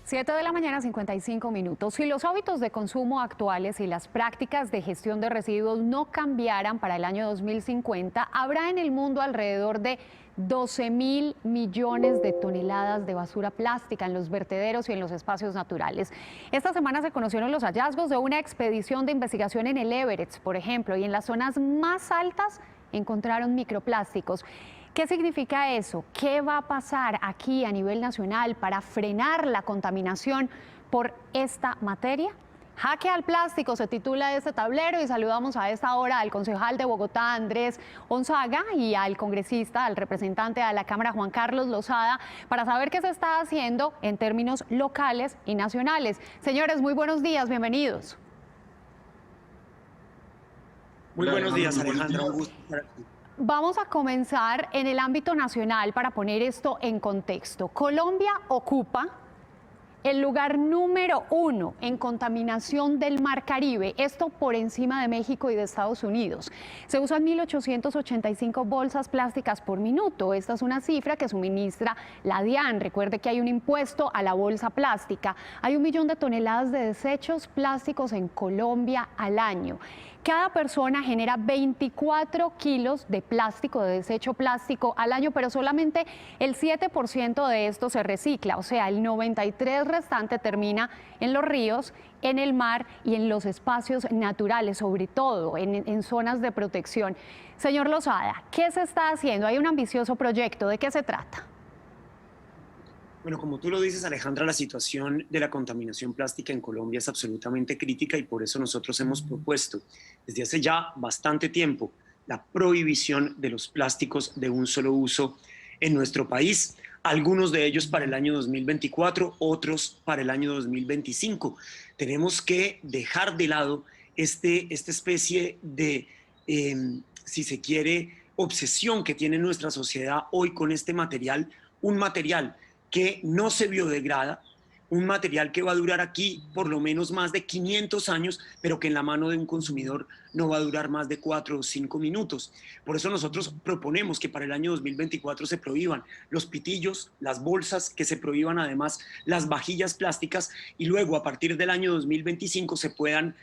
7 de la mañana, 55 minutos. Si los hábitos de consumo actuales y las prácticas de gestión de residuos no cambiaran para el año 2050, habrá en el mundo alrededor de 12.000 millones de toneladas de basura plástica en los vertederos y en los espacios naturales. Esta semana se conocieron los hallazgos de una expedición de investigación en el Everest, por ejemplo, y en las zonas más altas encontraron microplásticos. ¿Qué significa eso? ¿Qué va a pasar aquí a nivel nacional para frenar la contaminación por esta materia? Jaque al plástico se titula este tablero y saludamos a esta hora al concejal de Bogotá, Andrés Onzaga, y al congresista, al representante de la Cámara, Juan Carlos Lozada, para saber qué se está haciendo en términos locales y nacionales. Señores, muy buenos días, bienvenidos. Muy buenos días, Alejandra, un gusto estar aquí. Vamos a comenzar en el ámbito nacional para poner esto en contexto. Colombia ocupa el lugar número 1 en contaminación del Mar Caribe, esto por encima de México y de Estados Unidos. Se usan 1.885 bolsas plásticas por minuto. Esta es una cifra que suministra la DIAN. Recuerde que hay un impuesto a la bolsa plástica. Hay 1 millón de toneladas de desechos plásticos en Colombia al año. Cada persona genera 24 kilos de plástico, de desecho plástico al año, pero solamente el 7% de esto se recicla, o sea, el 93% restante termina en los ríos, en el mar y en los espacios naturales, sobre todo en zonas de protección. Señor Lozada, ¿qué se está haciendo? Hay un ambicioso proyecto, ¿de qué se trata? Bueno, como tú lo dices, Alejandra, la situación de la contaminación plástica en Colombia es absolutamente crítica y por eso nosotros hemos propuesto desde hace ya bastante tiempo la prohibición de los plásticos de un solo uso en nuestro país, algunos de ellos para el año 2024, otros para el año 2025. Tenemos que dejar de lado esta especie de, si se quiere, obsesión que tiene nuestra sociedad hoy con este material, un material que no se biodegrada, un material que va a durar aquí por lo menos más de 500 años, pero que en la mano de un consumidor no va a durar más de 4 o 5 minutos. Por eso nosotros proponemos que para el año 2024 se prohíban los pitillos, las bolsas, que se prohíban además las vajillas plásticas y luego a partir del año 2025 se puedan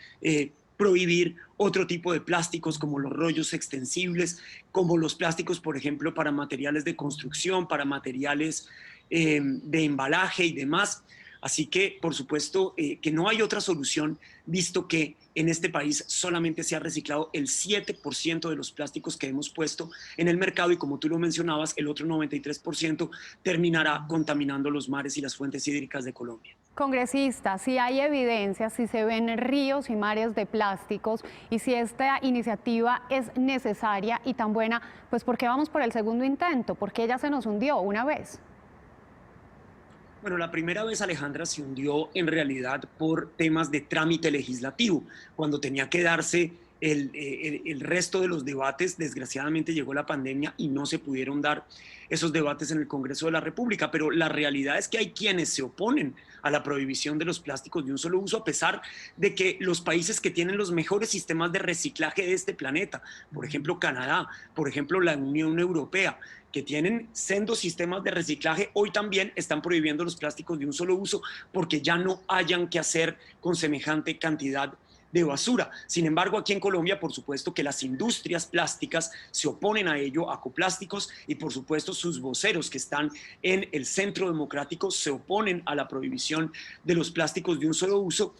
prohibir otro tipo de plásticos como los rollos extensibles, como los plásticos, por ejemplo, para materiales de construcción, para materiales de embalaje y demás. Así que, por supuesto, que no hay otra solución, visto que en este país solamente se ha reciclado el 7% de los plásticos que hemos puesto en el mercado y, como tú lo mencionabas, el otro 93% terminará contaminando los mares y las fuentes hídricas de Colombia. Congresista, si hay evidencia, si se ven ríos y mares de plásticos y si esta iniciativa es necesaria y tan buena, pues ¿por qué vamos por el segundo intento? ¿Por qué ya se nos hundió una vez? Bueno, la primera vez, Alejandra, se hundió en realidad por temas de trámite legislativo. Cuando tenía que darse el resto de los debates, desgraciadamente llegó la pandemia y no se pudieron dar esos debates en el Congreso de la República. Pero la realidad es que hay quienes se oponen a la prohibición de los plásticos de un solo uso, a pesar de que los países que tienen los mejores sistemas de reciclaje de este planeta, por ejemplo Canadá, por ejemplo la Unión Europea, que tienen sendos sistemas de reciclaje, hoy también están prohibiendo los plásticos de un solo uso porque ya no hayan que hacer con semejante cantidad de basura. Sin embargo, aquí en Colombia, por supuesto que las industrias plásticas se oponen a ello, a Coplásticos, y por supuesto sus voceros que están en el Centro Democrático se oponen a la prohibición de los plásticos de un solo uso,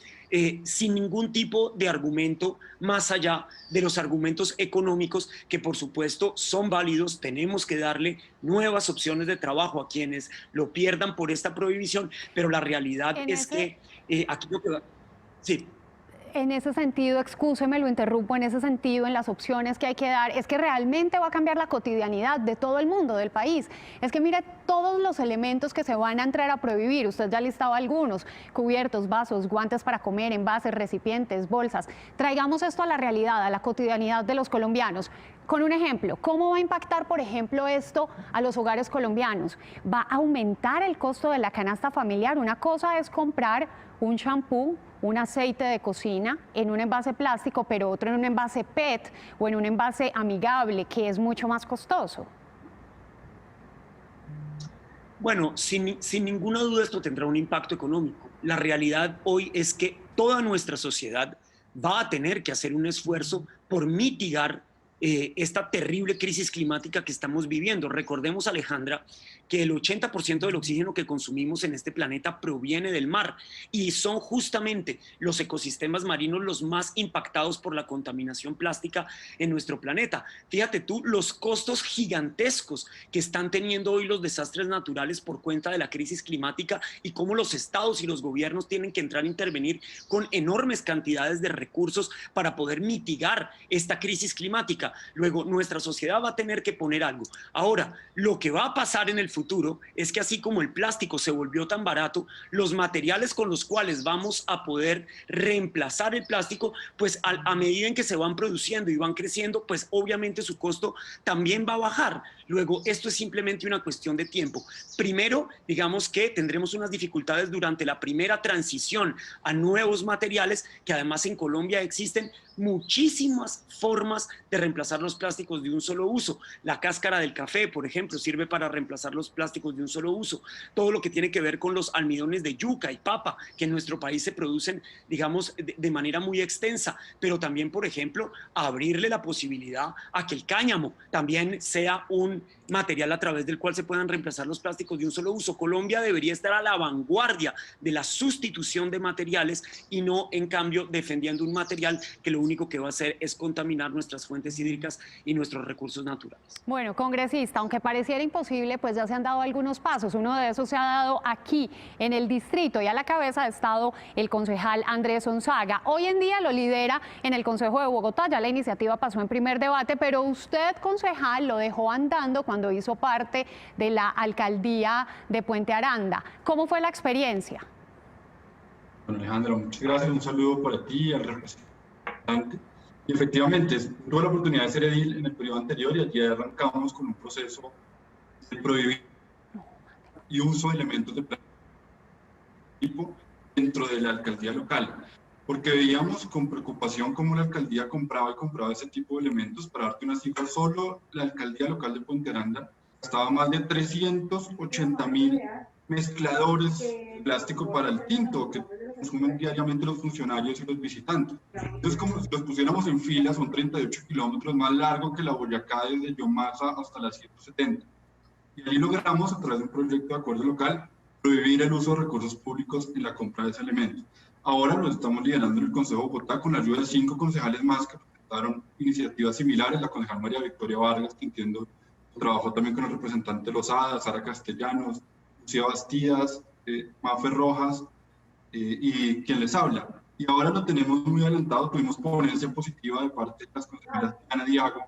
sin ningún tipo de argumento más allá de los argumentos económicos que por supuesto son válidos. Tenemos que darle nuevas opciones de trabajo a quienes lo pierdan por esta prohibición, pero la realidad es que aquí lo que va... Sí. En ese sentido, excúseme, lo interrumpo, en ese sentido, en las opciones que hay que dar, es que realmente va a cambiar la cotidianidad de todo el mundo, del país. Es que mire todos los elementos que se van a entrar a prohibir, usted ya listaba algunos, cubiertos, vasos, guantes para comer, envases, recipientes, bolsas. Traigamos esto a la realidad, a la cotidianidad de los colombianos. Con un ejemplo, ¿cómo va a impactar, por ejemplo, esto a los hogares colombianos? ¿Va a aumentar el costo de la canasta familiar? Una cosa es comprar un champú, un aceite de cocina en un envase plástico, pero otro en un envase PET o en un envase amigable, que es mucho más costoso. Bueno, sin ninguna duda esto tendrá un impacto económico. La realidad hoy es que toda nuestra sociedad va a tener que hacer un esfuerzo por mitigar esta terrible crisis climática que estamos viviendo. Recordemos, Alejandra, que el 80% del oxígeno que consumimos en este planeta proviene del mar y son justamente los ecosistemas marinos los más impactados por la contaminación plástica en nuestro planeta. Fíjate tú los costos gigantescos que están teniendo hoy los desastres naturales por cuenta de la crisis climática y cómo los estados y los gobiernos tienen que entrar a intervenir con enormes cantidades de recursos para poder mitigar esta crisis climática. Luego, nuestra sociedad va a tener que poner algo. Ahora, lo que va a pasar en el futuro es que así como el plástico se volvió tan barato, los materiales con los cuales vamos a poder reemplazar el plástico, pues a medida en que se van produciendo y van creciendo, pues obviamente su costo también va a bajar. Luego, esto es simplemente una cuestión de tiempo. Primero, digamos que tendremos unas dificultades durante la primera transición a nuevos materiales, que además en Colombia existen muchísimas formas de reemplazar los plásticos de un solo uso. La cáscara del café, por ejemplo, sirve para reemplazar los plásticos de un solo uso. Todo lo que tiene que ver con los almidones de yuca y papa, que en nuestro país se producen, digamos, de manera muy extensa, pero también, por ejemplo, abrirle la posibilidad a que el cáñamo también sea un material a través del cual se puedan reemplazar los plásticos de un solo uso. Colombia debería estar a la vanguardia de la sustitución de materiales y no, en cambio, defendiendo un material que lo único que va a hacer es contaminar nuestras fuentes hídricas y nuestros recursos naturales. Bueno, congresista, aunque pareciera imposible, pues ya se han dado algunos pasos. Uno de esos se ha dado aquí, en el distrito, y a la cabeza ha estado el concejal Andrés Gonzaga. Hoy en día lo lidera en el Consejo de Bogotá, ya la iniciativa pasó en primer debate, pero usted, concejal, lo dejó andando cuando hizo parte de la alcaldía de Puente Aranda. ¿Cómo fue la experiencia? Bueno, Alejandra, muchas gracias. Un saludo para ti y al representante. Y efectivamente, tuve la oportunidad de ser edil en el periodo anterior y allí arrancamos con un proceso de prohibir y uso de elementos de plástico dentro de la alcaldía local, porque veíamos con preocupación cómo la alcaldía compraba ese tipo de elementos. Para darte una cifra, solo la alcaldía local de Puente Aranda gastaba más de 380.000 mezcladores de plástico para el tinto que consumen diariamente los funcionarios y los visitantes. Entonces, como si los pusiéramos en fila, son 38 kilómetros, más largo que la Boyacá desde Yomasa hasta la 170. Y ahí logramos, a través de un proyecto de acuerdo local, prohibir el uso de recursos públicos en la compra de ese elemento. Ahora lo estamos liderando en el Consejo de Bogotá con la ayuda de 5 concejales más que presentaron iniciativas similares. La concejal María Victoria Vargas, que entiendo trabajó también con el representante Lozada, Sara Castellanos, Lucía Bastidas, Mafe Rojas y quien les habla. Y ahora lo tenemos muy adelantado, tuvimos ponencia positiva de parte de las concejalas Ana Diago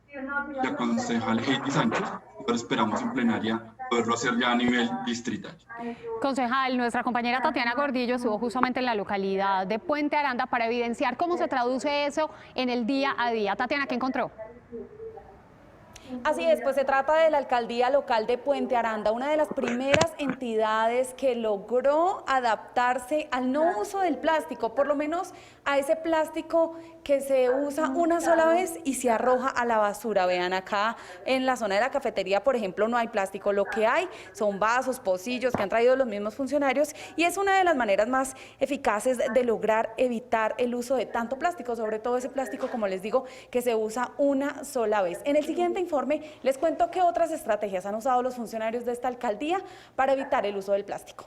y la concejal Heidi Sánchez. Ahora esperamos en plenaria poderlo hacer ya a nivel distrital. Concejal, nuestra compañera Tatiana Gordillo estuvo justamente en la localidad de Puente Aranda para evidenciar cómo se traduce eso en el día a día. Tatiana, ¿qué encontró? Así es, pues se trata de la alcaldía local de Puente Aranda, una de las primeras entidades que logró adaptarse al no uso del plástico, por lo menos a ese plástico que se usa una sola vez y se arroja a la basura. Vean, acá en la zona de la cafetería, por ejemplo, no hay plástico, lo que hay son vasos, pocillos que han traído los mismos funcionarios y es una de las maneras más eficaces de lograr evitar el uso de tanto plástico, sobre todo ese plástico, como les digo, que se usa una sola vez. En el siguiente informe les cuento qué otras estrategias han usado los funcionarios de esta alcaldía para evitar el uso del plástico.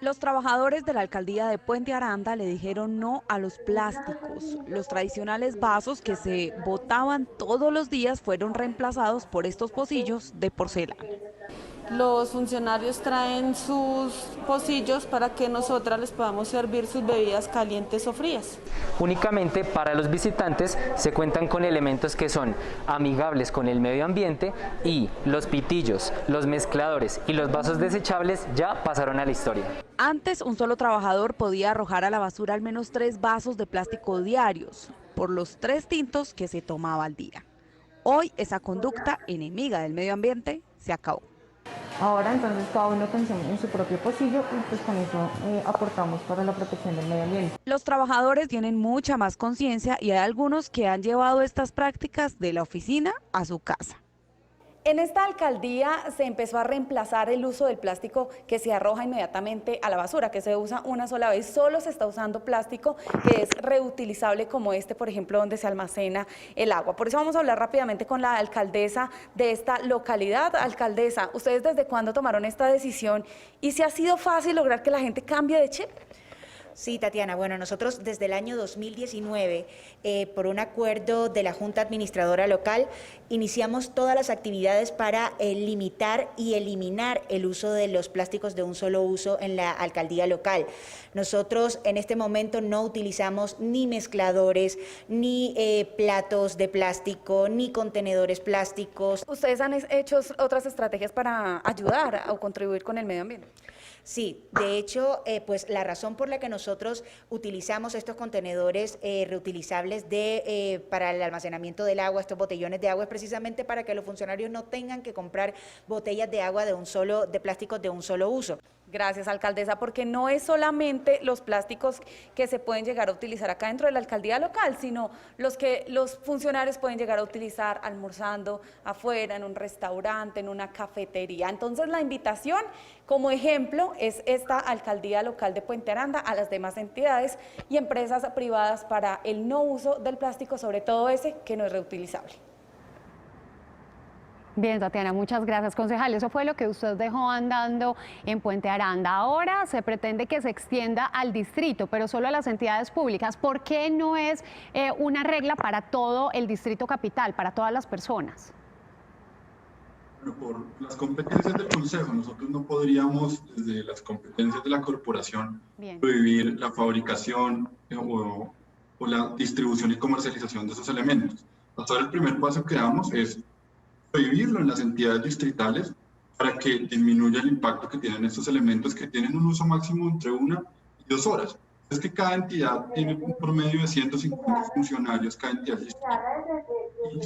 Los trabajadores de la alcaldía de Puente Aranda le dijeron no a los plásticos. Los tradicionales vasos que se botaban todos los días fueron reemplazados por estos pocillos de porcelana. Los funcionarios traen sus pocillos para que nosotras les podamos servir sus bebidas calientes o frías. Únicamente para los visitantes se cuentan con elementos que son amigables con el medio ambiente y los pitillos, los mezcladores y los vasos desechables ya pasaron a la historia. Antes, un solo trabajador podía arrojar a la basura al menos 3 vasos de plástico diarios por los 3 tintos que se tomaba al día. Hoy esa conducta enemiga del medio ambiente se acabó. Ahora entonces cada uno pensemos en su propio pocillo y pues con eso aportamos para la protección del medio ambiente. Los trabajadores tienen mucha más conciencia y hay algunos que han llevado estas prácticas de la oficina a su casa. En esta alcaldía se empezó a reemplazar el uso del plástico que se arroja inmediatamente a la basura, que se usa una sola vez. Solo se está usando plástico que es reutilizable, como este, por ejemplo, donde se almacena el agua. Por eso vamos a hablar rápidamente con la alcaldesa de esta localidad. Alcaldesa, ¿ustedes desde cuándo tomaron esta decisión y si ha sido fácil lograr que la gente cambie de chip? Sí, Tatiana. Bueno, nosotros desde el año 2019, por un acuerdo de la Junta Administradora Local, iniciamos todas las actividades para limitar y eliminar el uso de los plásticos de un solo uso en la alcaldía local. Nosotros en este momento no utilizamos ni mezcladores, ni platos de plástico, ni contenedores plásticos. ¿Ustedes han hecho otras estrategias para ayudar o contribuir con el medio ambiente? Sí, de hecho, pues la razón por la que nosotros utilizamos estos contenedores reutilizables para el almacenamiento del agua, estos botellones de agua, es precisamente para que los funcionarios no tengan que comprar botellas de agua de plásticos de un solo uso. Gracias, alcaldesa, porque no es solamente los plásticos que se pueden llegar a utilizar acá dentro de la alcaldía local, sino los que los funcionarios pueden llegar a utilizar almorzando afuera, en un restaurante, en una cafetería. Entonces, la invitación, como ejemplo, es esta alcaldía local de Puente Aranda a las demás entidades y empresas privadas para el no uso del plástico, sobre todo ese que no es reutilizable. Bien, Tatiana, muchas gracias, concejal. Eso fue lo que usted dejó andando en Puente Aranda. Ahora se pretende que se extienda al distrito, pero solo a las entidades públicas. ¿Por qué no es una regla para todo el distrito capital, para todas las personas? Bueno, por las competencias del Consejo, nosotros no podríamos, desde las competencias de la corporación, prohibir la fabricación o la distribución y comercialización de esos elementos. Hasta ahora el primer paso que damos es prohibirlo en las entidades distritales para que disminuya el impacto que tienen estos elementos que tienen un uso máximo entre 1 y 2 horas. Es que cada entidad tiene un promedio de 150 funcionarios, cada entidad distrital,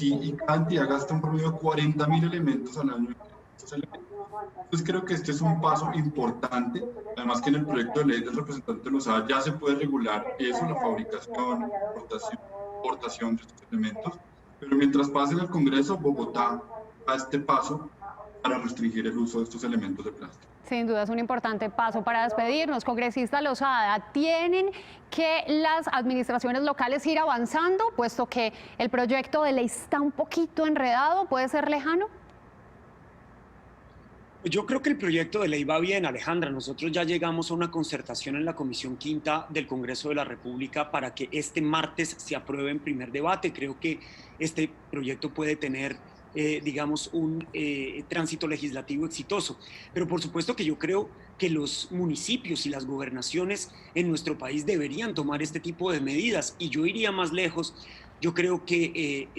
y cada entidad gasta un promedio de 40.000 elementos al año. Entonces creo que este es un paso importante, además que en el proyecto de ley del representante Lozada ya se puede regular eso, la fabricación, importación de estos elementos, pero mientras pase en el Congreso, Bogotá a este paso para restringir el uso de estos elementos de plástico. Sin duda es un importante paso. Para despedirnos, congresista Lozada, ¿tienen que las administraciones locales ir avanzando, puesto que el proyecto de ley está un poquito enredado, puede ser lejano? Yo creo que el proyecto de ley va bien, Alejandra. Nosotros ya llegamos a una concertación en la Comisión Quinta del Congreso de la República para que este martes se apruebe en primer debate. Creo que este proyecto puede tener, digamos, un tránsito legislativo exitoso. Pero por supuesto que yo creo que los municipios y las gobernaciones en nuestro país deberían tomar este tipo de medidas. Y yo iría más lejos. Yo creo que,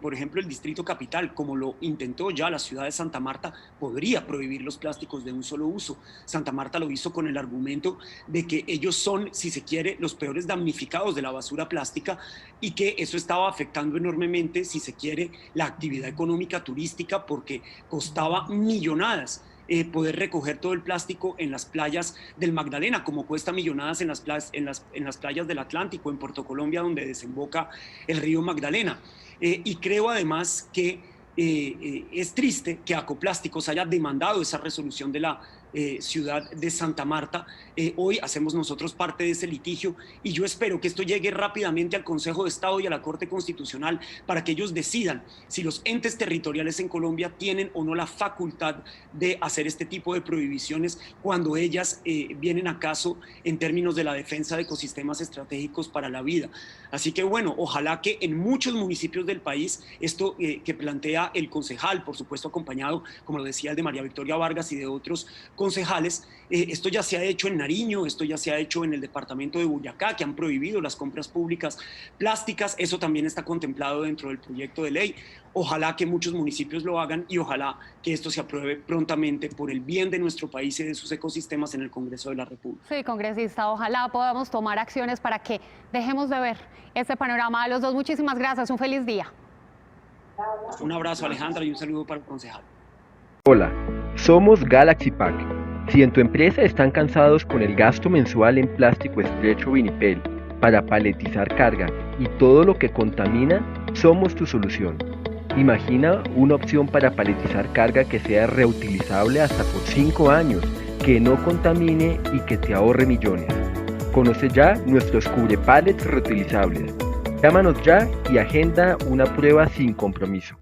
por ejemplo, el Distrito Capital, como lo intentó ya la ciudad de Santa Marta, podría prohibir los plásticos de un solo uso. Santa Marta lo hizo con el argumento de que ellos son, si se quiere, los peores damnificados de la basura plástica y que eso estaba afectando enormemente, si se quiere, la actividad económica turística porque costaba millonadas. Poder recoger todo el plástico en las playas del Magdalena, como cuesta millonadas en las playas del Atlántico, en Puerto Colombia, donde desemboca el río Magdalena. Y creo además que es triste que Acoplásticos haya demandado esa resolución de la ciudad de Santa Marta. Hoy hacemos nosotros parte de ese litigio y yo espero que esto llegue rápidamente al Consejo de Estado y a la Corte Constitucional para que ellos decidan si los entes territoriales en Colombia tienen o no la facultad de hacer este tipo de prohibiciones cuando ellas vienen a caso en términos de la defensa de ecosistemas estratégicos para la vida. Así que bueno, ojalá que en muchos municipios del país esto que plantea el concejal, por supuesto acompañado, como lo decía, el de María Victoria Vargas y de otros concejales, esto ya se ha hecho en Nariño, esto ya se ha hecho en el departamento de Boyacá, que han prohibido las compras públicas plásticas. Eso también está contemplado dentro del proyecto de ley. Ojalá que muchos municipios lo hagan y ojalá que esto se apruebe prontamente por el bien de nuestro país y de sus ecosistemas en el Congreso de la República. Sí, congresista, ojalá podamos tomar acciones para que dejemos de ver este panorama. A los dos, muchísimas gracias, un feliz día. Un abrazo, Alejandra, y un saludo para el concejal. Hola, somos Galaxy Pack. Si en tu empresa están cansados con el gasto mensual en plástico estrecho vinipel para paletizar carga y todo lo que contamina, somos tu solución. Imagina una opción para paletizar carga que sea reutilizable hasta por 5 años, que no contamine y que te ahorre millones. Conoce ya nuestros cubrepallets reutilizables. Llámanos ya y agenda una prueba sin compromiso.